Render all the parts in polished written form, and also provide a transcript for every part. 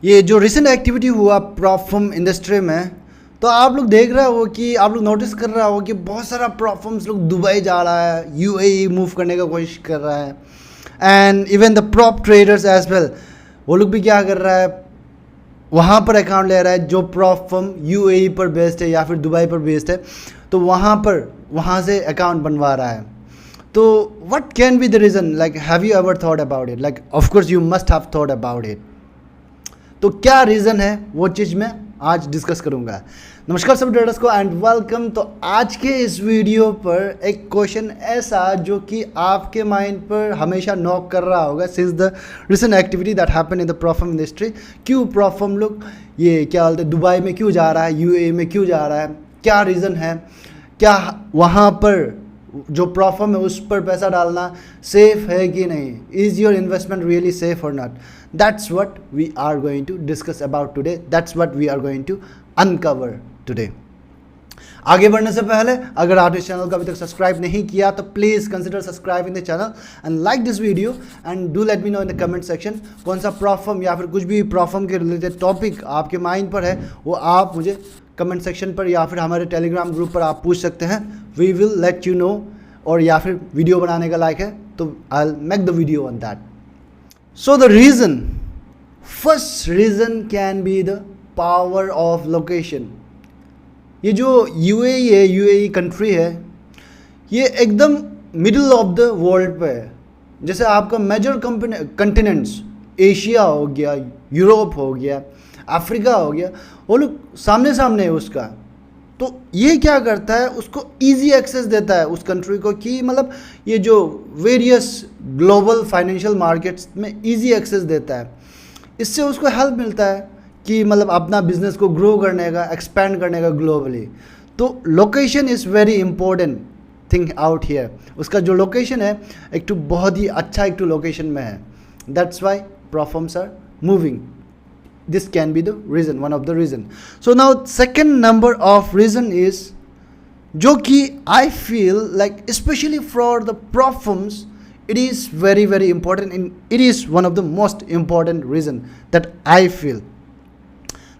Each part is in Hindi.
ये जो रिसेंट एक्टिविटी हुआ प्रॉप फर्म इंडस्ट्री में, तो आप लोग देख रहे हो कि आप लोग नोटिस कर रहा हो कि बहुत सारा प्रॉप फर्म्स लोग दुबई जा रहा है, यूएई मूव करने का कोशिश कर रहा है, and even the prop traders as well, वो लोग भी क्या कर रहा है, वहाँ पर अकाउंट ले रहा है जो प्रॉप फर्म यूएई पर बेस्ड है या फिर दुबई पर बेस्ड है, तो वहाँ से अकाउंट बनवा रहा है. तो what can be the reason, like have you ever thought about it, like of course you must have thought about it. तो क्या रीज़न है वो चीज़ मैं आज डिस्कस करूंगा. नमस्कार सभी ट्रेडर्स को एंड वेलकम. तो आज के इस वीडियो पर एक क्वेश्चन ऐसा जो कि आपके माइंड पर हमेशा नॉक कर रहा होगा since the recent activity that happen in the prop firm industry. क्यों प्रॉप फर्म लोग ये क्या बोलते हैं दुबई में क्यों जा रहा है, यूएई में क्यों जा रहा है, क्या रीज़न है, क्या वहाँ पर जो प्रॉप फर्म है उस पर पैसा डालना सेफ है कि नहीं, is your investment really safe और not. That's what we are going to discuss about today. That's what we are going to uncover today. आगे बढ़ने से पहले अगर आप इस चैनल को अभी तक सब्सक्राइब नहीं किया तो please consider subscribing the channel and like this video and do let me know in the comment section कौन सा प्रॉप फर्म या फिर कुछ भी प्रॉप फर्म के रिलेटेड टॉपिक आपके माइंड पर है वो आप मुझे कमेंट सेक्शन पर या फिर हमारे टेलीग्राम ग्रुप पर आप पूछ सकते हैं. We will let you know. और या फिर वीडियो बनाने का लाइक है तो I will make the video on that. So the first reason can be the power of location. ये जो यूएई है, यूएई कंट्री है, ये एकदम मिडिल ऑफ द वर्ल्ड पे है. जैसे आपका मेजर कंटिनेंट्स एशिया हो गया, यूरोप हो गया, अफ्रीका हो गया, वो लोग सामने सामने है उसका. तो ये क्या करता है, उसको इजी एक्सेस देता है उस कंट्री को कि मतलब ये जो वेरियस ग्लोबल फाइनेंशियल मार्केट्स में इजी एक्सेस देता है. इससे उसको हेल्प मिलता है कि मतलब अपना बिजनेस को ग्रो करने का, एक्सपेंड करने का ग्लोबली. तो location is very important thing out here. उसका जो लोकेशन है एक तो बहुत ही अच्छा एक तो लोकेशन में है. That's why prop firms are moving. This can be the reason, one of the reason. So now second number of reason is जो कि I feel like especially for the prop firms it is very very important and it is one of the most important reason that I feel,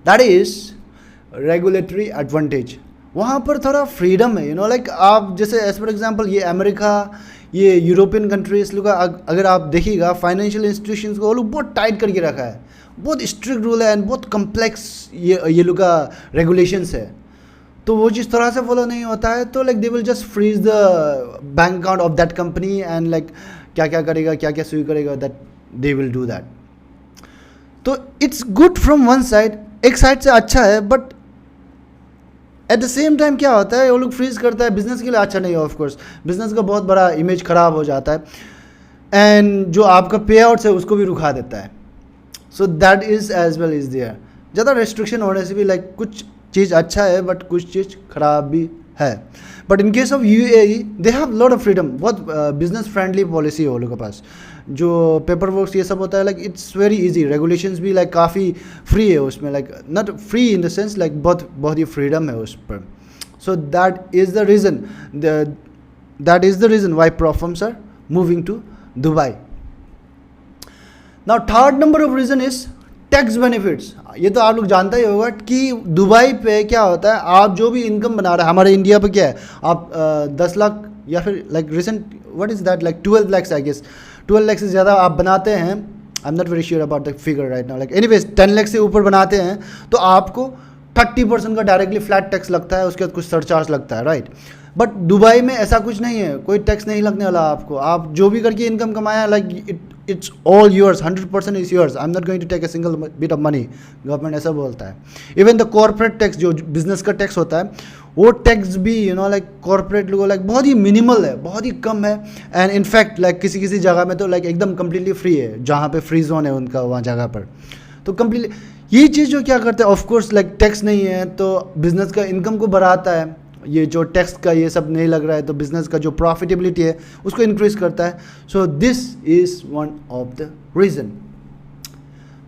that is regulatory advantage. वहाँ पर थोड़ा फ्रीडम है, लाइक आप जैसे एज फॉर एग्जाम्पल ये अमेरिका, ये यूरोपियन कंट्रीज लोग अगर आप देखिएगा फाइनेंशियल इंस्टीट्यूशंस को वो लोग बहुत टाइट करके रखा है, बहुत स्ट्रिक्ट रूल है एंड बहुत कम्प्लेक्स ये लोग का रेगुलेशंस है. तो वो जिस तरह से फॉलो नहीं होता है तो like they will just freeze the bank account of that company and like क्या क्या करेगा, क्या क्या सुई करेगा, that they will do that. तो it's good from one side, एक साइड से अच्छा है, but at the same time क्या होता है वो लोग फ्रीज करता है बिजनेस के लिए अच्छा नहीं है. ऑफ कोर्स बिजनेस का बहुत बड़ा इमेज ख़राब हो जाता है एंड जो आपका पे आउट्स है उसको भी रुका देता है. So that is as well is there. ज़्यादा रेस्ट्रिक्शन होने से भी लाइक कुछ चीज़ अच्छा है बट कुछ चीज़ ख़राब भी है. But in case of UAE they have lot of freedom. बहुत बिजनेस फ्रेंडली पॉलिसी है वो लोग के पास. जो पेपर वर्क ये सब होता है like it's very easy. Regulations भी लाइक काफ़ी फ्री है उसमें, like not free in the sense like बहुत ही फ्रीडम है उस पर. So that is the reason why prop firms are moving to Dubai. Now third number of reason is tax benefits. ये तो आप लोग जानते ही होगा कि दुबई पे क्या होता है, आप जो भी इनकम बना रहे हैं, हमारे इंडिया पे क्या है, आप 10 लाख या फिर like recent what is that like 12 lakhs I guess, 12 lakh से ज़्यादा आप बनाते हैं, I am not very sure about the figure right now, like anyways 10 lakh से ऊपर बनाते हैं तो आपको 30% का डायरेक्टली फ्लैट टैक्स लगता है, उसके बाद कुछ सरचार्ज लगता है, राइट. बट दुबई में ऐसा कुछ नहीं है, कोई टैक्स नहीं लगने वाला आपको. आप जो भी करके इनकम कमाया like it's all yours, 100% is yours. I am not going to take a single bit of money. Government ऐसा बोलता है. इवन द कॉर्पोरेट टैक्स जो बिजनेस का टैक्स होता है वो टैक्स भी लाइक कॉर्पोरेट लोगों लाइक बहुत ही मिनिमल है, बहुत ही कम है. एंड इनफैक्ट लाइक किसी किसी जगह में तो लाइक एकदम कम्प्लीटली फ्री है, जहाँ पे फ्री जोन है उनका वहाँ जगह पर. तो कम्प्लीटली ये चीज़ जो क्या करते हैं, ऑफकोर्स लाइक टैक्स नहीं है तो बिजनेस का इनकम को बढ़ाता है. ये जो टैक्स का ये सब नहीं लग रहा है तो बिजनेस का जो प्रॉफिटेबिलिटी है उसको इंक्रीज करता है. So this is one of the reason.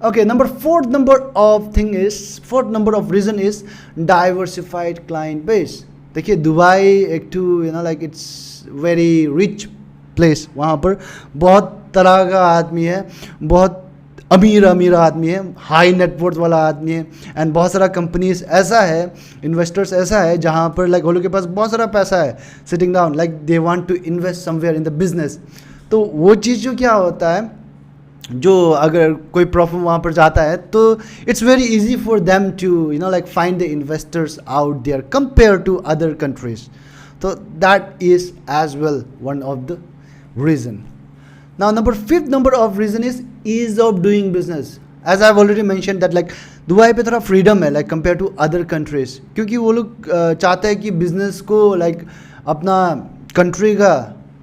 Okay, fourth number of reason is diversified client base. देखिए दुबई एक टू like it's very rich place. वहाँ पर बहुत तरह का आदमी है, बहुत अमीर अमीर आदमी है, हाई नेटवर्थ वाला आदमी है, एंड बहुत सारा कंपनीज ऐसा है, इन्वेस्टर्स ऐसा है जहाँ पर लाइक वो लोग के पास बहुत सारा पैसा है sitting down, like they want to invest somewhere in the business. तो वो चीज़ जो क्या होता है, जो अगर कोई प्रॉफिट वहाँ पर जाता है तो it's very easy for them to like find the investors out there compare to other countries. तो that is as well one of the reason. Now, fifth number of reason is ease of doing business. As I've already mentioned that like Dubai पे थोड़ा फ्रीडम है like compared to other countries, क्योंकि वो लोग चाहते हैं कि बिजनेस को like अपना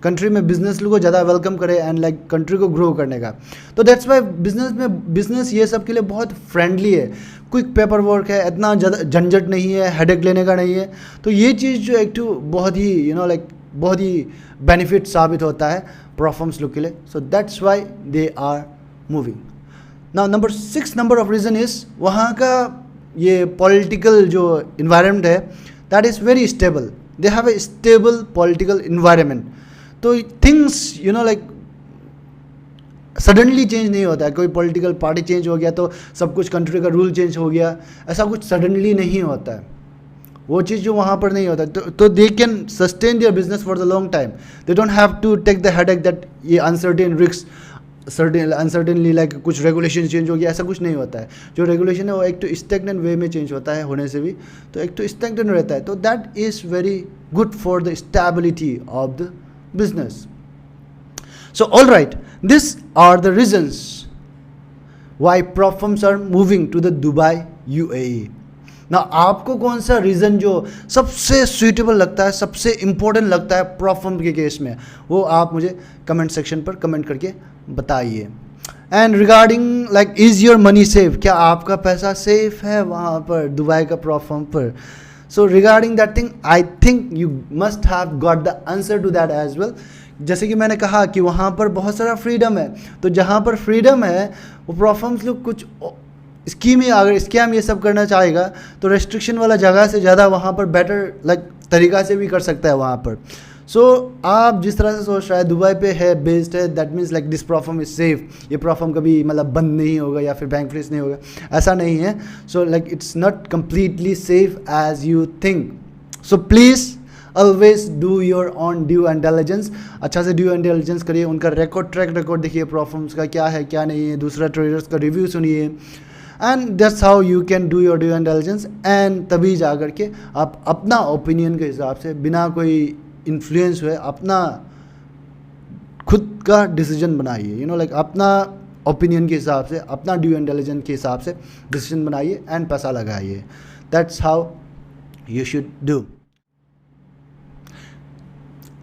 कंट्री में बिजनेस लोग को ज़्यादा वेलकम करे एंड लाइक कंट्री को ग्रो करने का. तो दैट्स वाई बिजनेस ये सब के लिए बहुत फ्रेंडली है, क्विक पेपर वर्क है, इतना ज़्यादा झंझट नहीं है, हेडेक लेने का नहीं है. तो ये चीज़ जो एक तो बहुत ही लाइक बहुत ही बेनिफिट साबित होता है प्रॉफर्म्स लोग के लिए. So that's why they are moving. Now number 6 number of reason is वहाँ का ये पॉलिटिकल जो इन्वायरमेंट है that is very stable. They have a stable political environment. तो थिंग्स लाइक सडनली चेंज नहीं होता है. कोई पॉलिटिकल पार्टी चेंज हो गया तो सब कुछ कंट्री का रूल चेंज हो गया, ऐसा कुछ सडनली नहीं होता है. वो चीज़ जो वहाँ पर नहीं होता है. तो they can sustain their business for the long time. They don't have to take the headache that ये अनसर्टेन रिस्क अनसर्टेनली लाइक कुछ रेगुलेशन चेंज हो गया, ऐसा कुछ नहीं होता है. जो रेगुलेशन है वो एक तो स्टैग्नेंट वे में चेंज होता है होने से भी, तो एक तो स्टैग्नेंट रहता है. तो that is very good for the stability of the business. So all right, these are the reasons why prop firms are moving to the Dubai UAE. Now आपको कौन सा रीज़न जो सबसे सुइटेबल लगता है, सबसे इम्पोर्टेंट लगता है प्रॉप फर्म के केस में, वो आप मुझे कमेंट सेक्शन पर कमेंट करके बताइए. And regarding like is your money safe, क्या आपका पैसा सेफ है वहाँ पर दुबई का प्रॉप फर्म पर? So regarding that thing, I think you must have got the answer to that as well. जैसे कि मैंने कहा कि वहाँ पर बहुत सारा फ्रीडम है, तो जहाँ पर फ्रीडम है वो प्रॉफर्म्स लोग कुछ अगर स्कैम ये सब करना चाहेगा तो रेस्ट्रिक्शन वाला जगह से ज़्यादा वहाँ पर बेटर लाइक तरीका से भी कर सकता है वहाँ पर. सो आप जिस तरह से सोच रहे हैं दुबई पे है बेस्ड है, that means like this platform is safe, ये प्रॉफर्म कभी मतलब बंद नहीं होगा या फिर बैंक फ्रीज नहीं होगा, ऐसा नहीं है. So like it's not completely safe as you think. So please always do your own due intelligence. अच्छा से ड्यू इंटेलिजेंस करिए, उनका ट्रैक रिकॉर्ड देखिए प्रॉफर्म्स का क्या है क्या नहीं है, दूसरा ट्रेडर्स का रिव्यू सुनिए, and that's how you can do your due intelligence. And तभी जा करके आप अपना ओपिनियन के हिसाब से बिना कोई इन्फ्लुएंस हुए अपना खुद का डिसीजन बनाइए. लाइक अपना ओपिनियन के हिसाब से, अपना ड्यू इंटेलिजेंस के हिसाब से डिसीजन बनाइए एंड पैसा लगाइए. That's how you should do.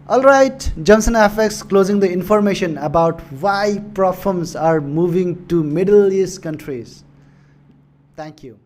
All right, Johnson FX closing the information about why prop firms are moving to Middle East countries. Thank you.